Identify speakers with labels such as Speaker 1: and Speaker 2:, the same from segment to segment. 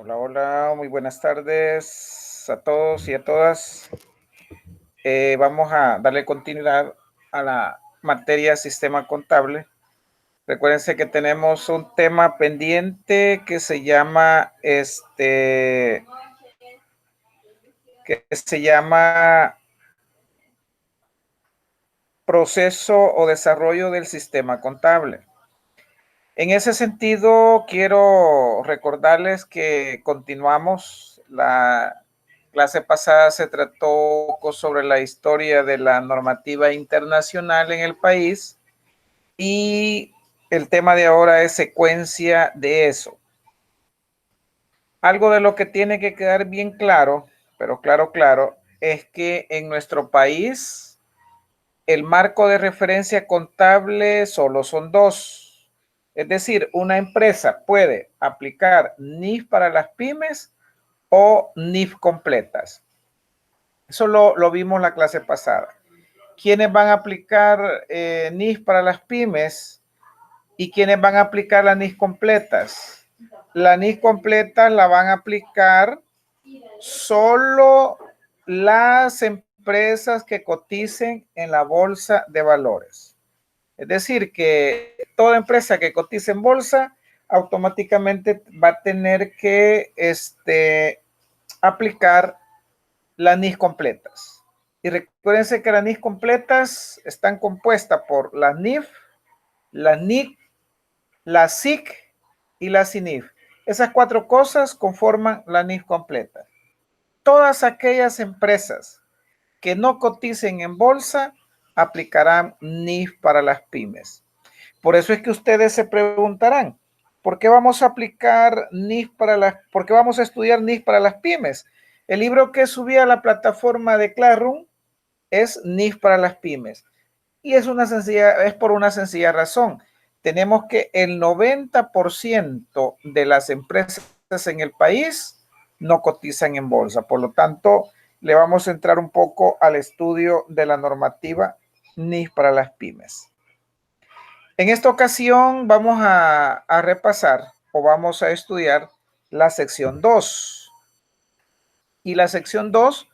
Speaker 1: Hola, hola, muy buenas tardes a todos y a todas. Vamos a darle continuidad a la materia sistema contable. Recuérdense que tenemos un tema pendiente que se llama proceso o desarrollo del sistema contable. En ese sentido, quiero recordarles que continuamos. La clase pasada se trató sobre la historia de la normativa internacional en el país y el tema de ahora es secuencia de eso. Algo de lo que tiene que quedar bien claro, pero claro, es que en nuestro país el marco de referencia contable solo son dos. Es decir, una empresa puede aplicar NIF para las pymes o NIF completas. Eso lo vimos la clase pasada. ¿Quiénes van a aplicar NIF para las pymes y quiénes van a aplicar las NIF completas? La NIF completa la van a aplicar solo las empresas que coticen en la bolsa de valores. Es decir, que toda empresa que cotice en bolsa automáticamente va a tener que aplicar las NIF completas. Y recuérdense que las NIF completas están compuestas por la NIF, la NIC, la SIC y la CINIF. Esas cuatro cosas conforman la NIF completa. Todas aquellas empresas que no coticen en bolsa aplicarán NIF para las pymes. Por eso es que ustedes se preguntarán, ¿por qué vamos a aplicar NIF por qué vamos a estudiar NIF para las pymes? El libro que subí a la plataforma de Classroom es NIF para las pymes. Y es por una sencilla razón. Tenemos que el 90% de las empresas en el país no cotizan en bolsa. Por lo tanto, le vamos a entrar un poco al estudio de la normativa NIF para las pymes. En esta ocasión vamos a repasar o vamos a estudiar la sección 2. Y la sección 2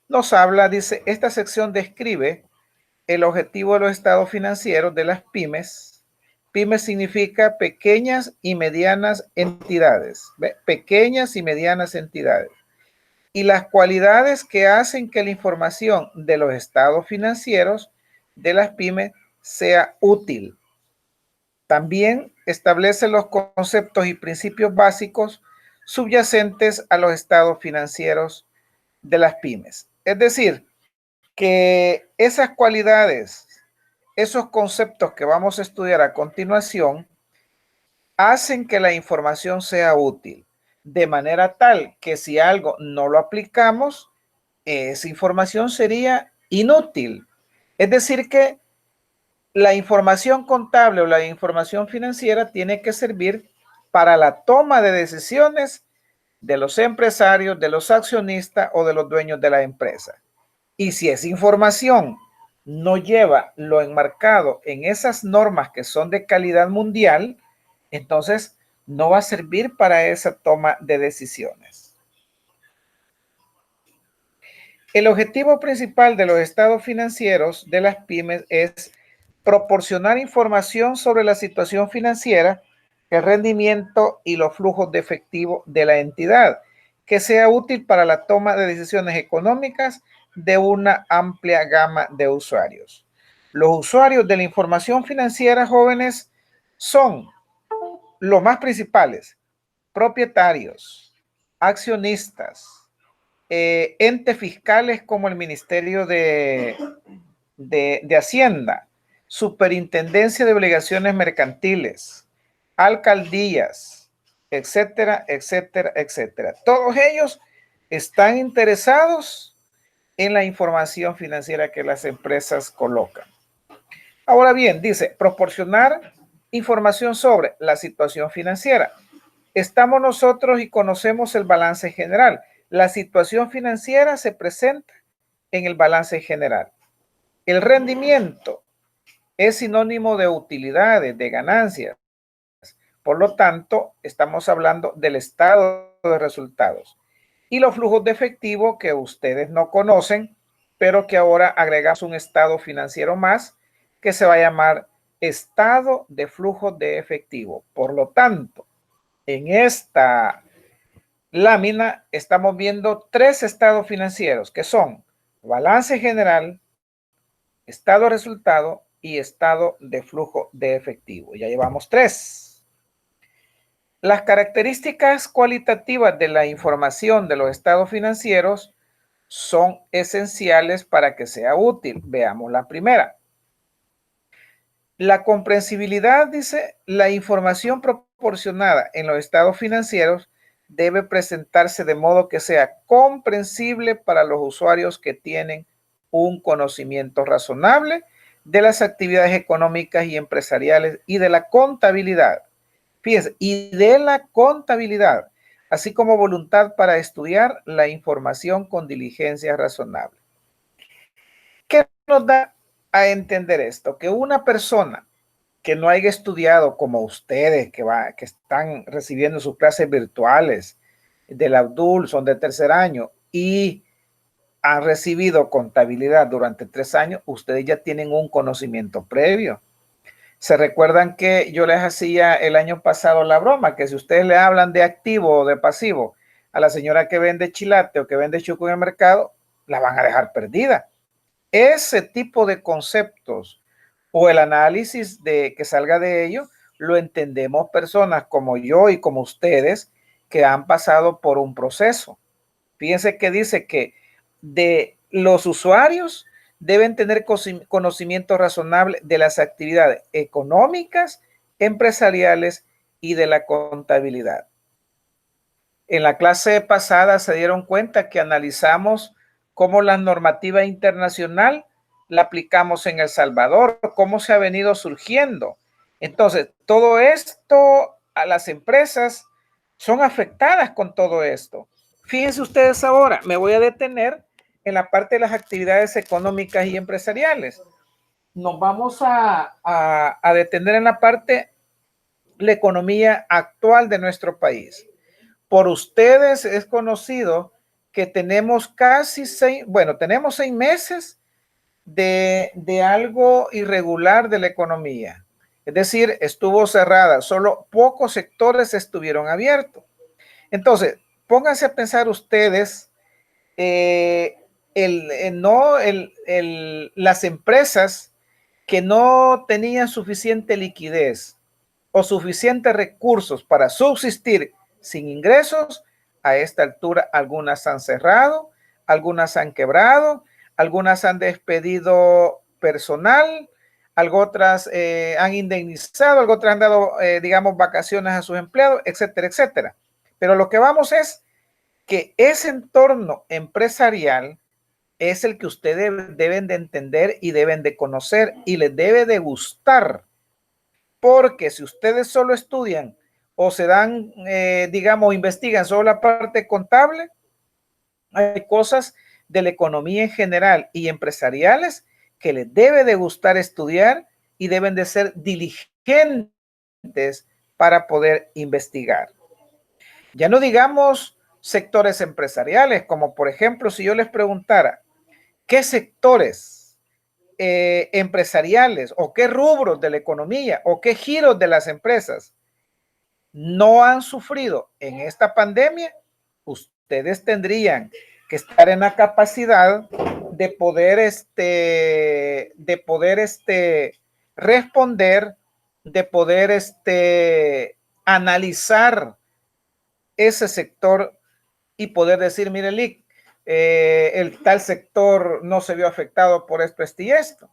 Speaker 1: nos habla, dice, esta sección describe el objetivo de los estados financieros de las pymes. Pymes significa pequeñas y medianas entidades. ¿Ve? Pequeñas y medianas entidades. Y las cualidades que hacen que la información de los estados financieros de las pymes sea útil. También establece los conceptos y principios básicos subyacentes a los estados financieros de las pymes. Es decir, que esas cualidades, esos conceptos que vamos a estudiar a continuación, hacen que la información sea útil, de manera tal que si algo no lo aplicamos, esa información sería inútil. Es decir, que la información contable o la información financiera tiene que servir para la toma de decisiones de los empresarios, de los accionistas o de los dueños de la empresa. Y si esa información no lleva lo enmarcado en esas normas que son de calidad mundial, entonces no va a servir para esa toma de decisiones. El objetivo principal de los estados financieros de las pymes es proporcionar información sobre la situación financiera, el rendimiento y los flujos de efectivo de la entidad, que sea útil para la toma de decisiones económicas de una amplia gama de usuarios. Los usuarios de la información financiera, jóvenes, son los más principales: propietarios, accionistas, entes fiscales como el Ministerio de Hacienda, Superintendencia de Obligaciones Mercantiles, alcaldías, etcétera, etcétera, etcétera. Todos ellos están interesados en la información financiera que las empresas colocan. Ahora bien, dice, proporcionar información sobre la situación financiera. Estamos nosotros y conocemos el balance general. La situación financiera se presenta en el balance general. El rendimiento es sinónimo de utilidades, de ganancias. Por lo tanto, estamos hablando del estado de resultados. Y los flujos de efectivo que ustedes no conocen, pero que ahora agregamos un estado financiero más que se va a llamar estado de flujo de efectivo. Por lo tanto, en esta lámina estamos viendo tres estados financieros que son balance general, estado de resultado y estado de flujo de efectivo. Ya llevamos tres. Las características cualitativas de la información de los estados financieros son esenciales para que sea útil. Veamos la primera. La comprensibilidad, dice, la información proporcionada en los estados financieros debe presentarse de modo que sea comprensible para los usuarios que tienen un conocimiento razonable de las actividades económicas y empresariales y de la contabilidad. Fíjense, y de la contabilidad, así como voluntad para estudiar la información con diligencia razonable. ¿Qué nos da a entender esto? Que una persona que no haya estudiado como ustedes, que están recibiendo sus clases virtuales del Abdul, son de tercer año y han recibido contabilidad durante 3 años, ustedes ya tienen un conocimiento previo. Se recuerdan que yo les hacía el año pasado la broma, que si ustedes le hablan de activo o de pasivo a la señora que vende chilate o que vende chuco en el mercado, la van a dejar perdida. Ese tipo de conceptos o el análisis de que salga de ello, lo entendemos personas como yo y como ustedes que han pasado por un proceso. Fíjense que dice que de los usuarios deben tener conocimiento razonable de las actividades económicas, empresariales y de la contabilidad. En la clase pasada se dieron cuenta que analizamos cómo la normativa internacional la aplicamos en El Salvador, cómo se ha venido surgiendo. Entonces, todo esto a las empresas son afectadas con todo esto. Fíjense ustedes ahora, me voy a detener en la parte de las actividades económicas y empresariales. Nos vamos a detener en la parte de la economía actual de nuestro país. Por ustedes es conocido que tenemos tenemos 6 meses de algo irregular de la economía. Es decir, estuvo cerrada, solo pocos sectores estuvieron abiertos. Entonces, pónganse a pensar ustedes, las empresas que no tenían suficiente liquidez o suficientes recursos para subsistir sin ingresos, a esta altura algunas han cerrado, algunas han quebrado, algunas han despedido personal, algo otras han indemnizado, algo otras han dado, digamos, vacaciones a sus empleados, etcétera, etcétera. Pero lo que vamos es que ese entorno empresarial es el que ustedes deben de entender y deben de conocer y les debe de gustar. Porque si ustedes solo estudian o se dan, digamos, investigan solo la parte contable, hay cosas de la economía en general y empresariales que les debe de gustar estudiar y deben de ser diligentes para poder investigar. Ya no digamos sectores empresariales, como por ejemplo, si yo les preguntara, ¿qué sectores empresariales o qué rubros de la economía o qué giros de las empresas no han sufrido en esta pandemia? Ustedes tendrían que estar en la capacidad de poder responder, de poder analizar ese sector y poder decir, mire, Lick, el tal sector no se vio afectado por esto y esto.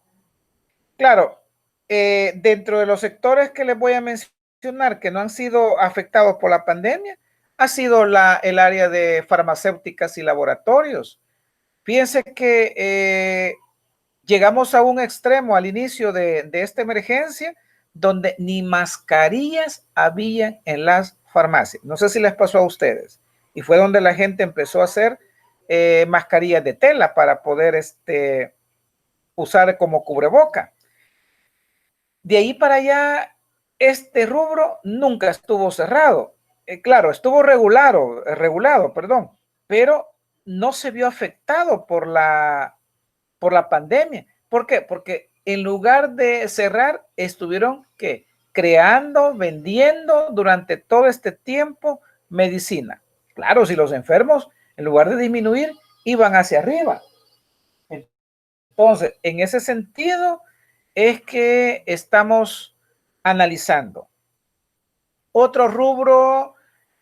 Speaker 1: Claro, dentro de los sectores que les voy a mencionar que no han sido afectados por la pandemia, ha sido el área de farmacéuticas y laboratorios. Fíjense que llegamos a un extremo al inicio de esta emergencia donde ni mascarillas había en las farmacias. No sé si les pasó a ustedes. Y fue donde la gente empezó a hacer mascarillas de tela para poder usar como cubreboca. De ahí para allá, este rubro nunca estuvo cerrado. claro, estuvo regulado, perdón, pero no se vio afectado por la pandemia. ¿Por qué? Porque en lugar de cerrar, estuvieron ¿qué? Creando, vendiendo durante todo este tiempo medicina. Claro, si los enfermos, en lugar de disminuir, iban hacia arriba. Entonces, en ese sentido, es que estamos analizando. Otro rubro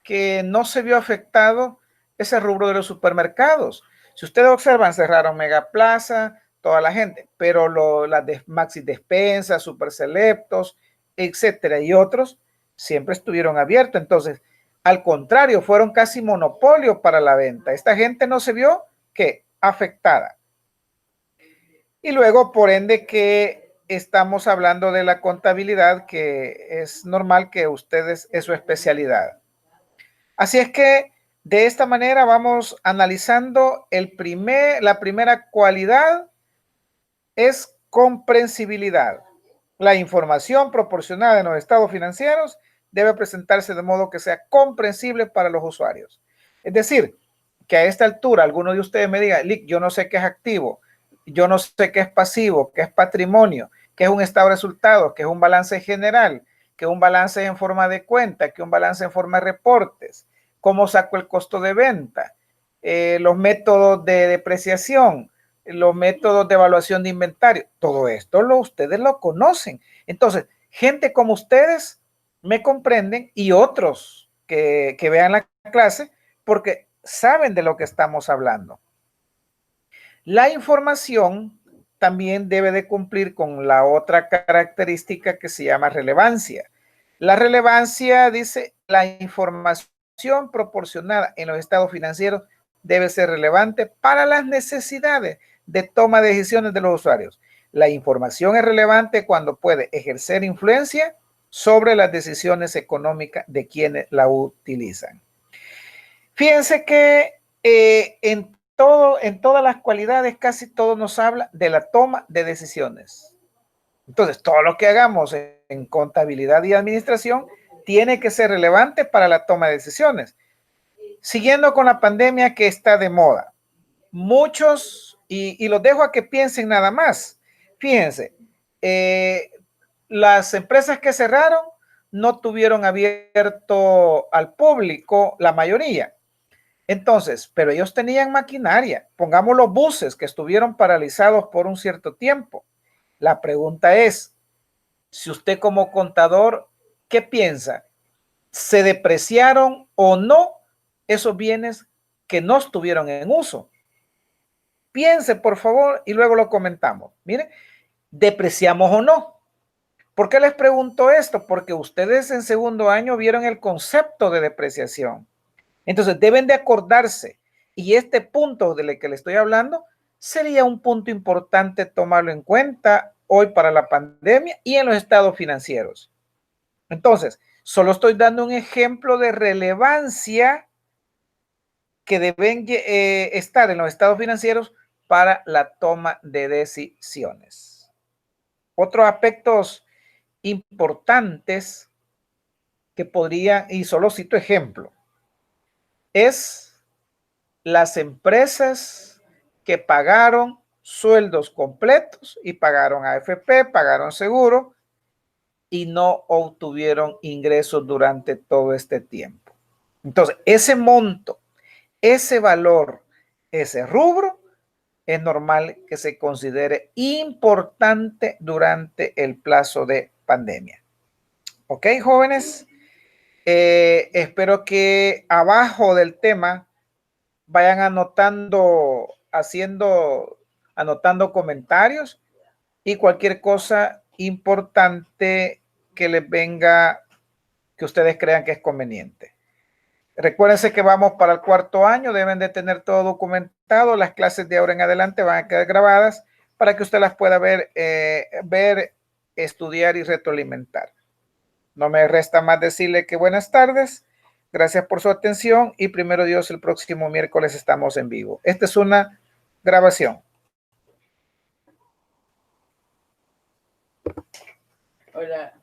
Speaker 1: que no se vio afectado es el rubro de los supermercados. Si ustedes observan, cerraron Megaplaza, toda la gente, pero las de Maxi Despensa, Super Selectos, etcétera, y otros siempre estuvieron abiertos. Entonces, al contrario, fueron casi monopolio para la venta. Esta gente no se vio ¿qué? Afectada. Y luego, por ende, que estamos hablando de la contabilidad, que es normal que ustedes es su especialidad. Así es que de esta manera vamos analizando la primera cualidad es comprensibilidad. La información proporcionada en los estados financieros debe presentarse de modo que sea comprensible para los usuarios. Es decir, que a esta altura alguno de ustedes me diga, Lick, yo no sé qué es activo, yo no sé qué es pasivo, qué es patrimonio, qué es un estado de resultados, qué es un balance general, qué es un balance en forma de cuenta, qué es un balance en forma de reportes, cómo saco el costo de venta, los métodos de depreciación, los métodos de evaluación de inventario, todo esto ustedes lo conocen. Entonces, gente como ustedes me comprenden y otros que vean la clase porque saben de lo que estamos hablando. La información también debe de cumplir con la otra característica que se llama relevancia. La relevancia dice la información proporcionada en los estados financieros debe ser relevante para las necesidades de toma de decisiones de los usuarios. La información es relevante cuando puede ejercer influencia sobre las decisiones económicas de quienes la utilizan. Fíjense que en todas las cualidades, casi todo nos habla de la toma de decisiones. Entonces, todo lo que hagamos en contabilidad y administración tiene que ser relevante para la toma de decisiones. Siguiendo con la pandemia que está de moda, muchos, y los dejo a que piensen nada más. Fíjense, las empresas que cerraron no tuvieron abierto al público la mayoría. Entonces, pero ellos tenían maquinaria. Pongamos los buses que estuvieron paralizados por un cierto tiempo. La pregunta es, si usted como contador, ¿qué piensa? ¿Se depreciaron o no esos bienes que no estuvieron en uso? Piense, por favor, y luego lo comentamos. Miren, ¿depreciamos o no? ¿Por qué les pregunto esto? Porque ustedes en segundo año vieron el concepto de depreciación. Entonces, deben de acordarse. Y este punto del que le estoy hablando sería un punto importante tomarlo en cuenta hoy para la pandemia y en los estados financieros. Entonces, solo estoy dando un ejemplo de relevancia que deben estar en los estados financieros para la toma de decisiones. Otros aspectos importantes que podrían, y solo cito ejemplo, es las empresas que pagaron sueldos completos y pagaron AFP, pagaron seguro y no obtuvieron ingresos durante todo este tiempo. Entonces, ese monto, ese valor, ese rubro, es normal que se considere importante durante el plazo de pandemia. ¿Ok, jóvenes? Espero que abajo del tema vayan anotando comentarios y cualquier cosa importante que les venga, que ustedes crean que es conveniente. Recuérdense que vamos para el cuarto año, deben de tener todo documentado, las clases de ahora en adelante van a quedar grabadas para que usted las pueda ver, estudiar y retroalimentar. No me resta más decirle que buenas tardes, gracias por su atención y primero Dios, el próximo miércoles estamos en vivo. Esta es una grabación.
Speaker 2: Hola.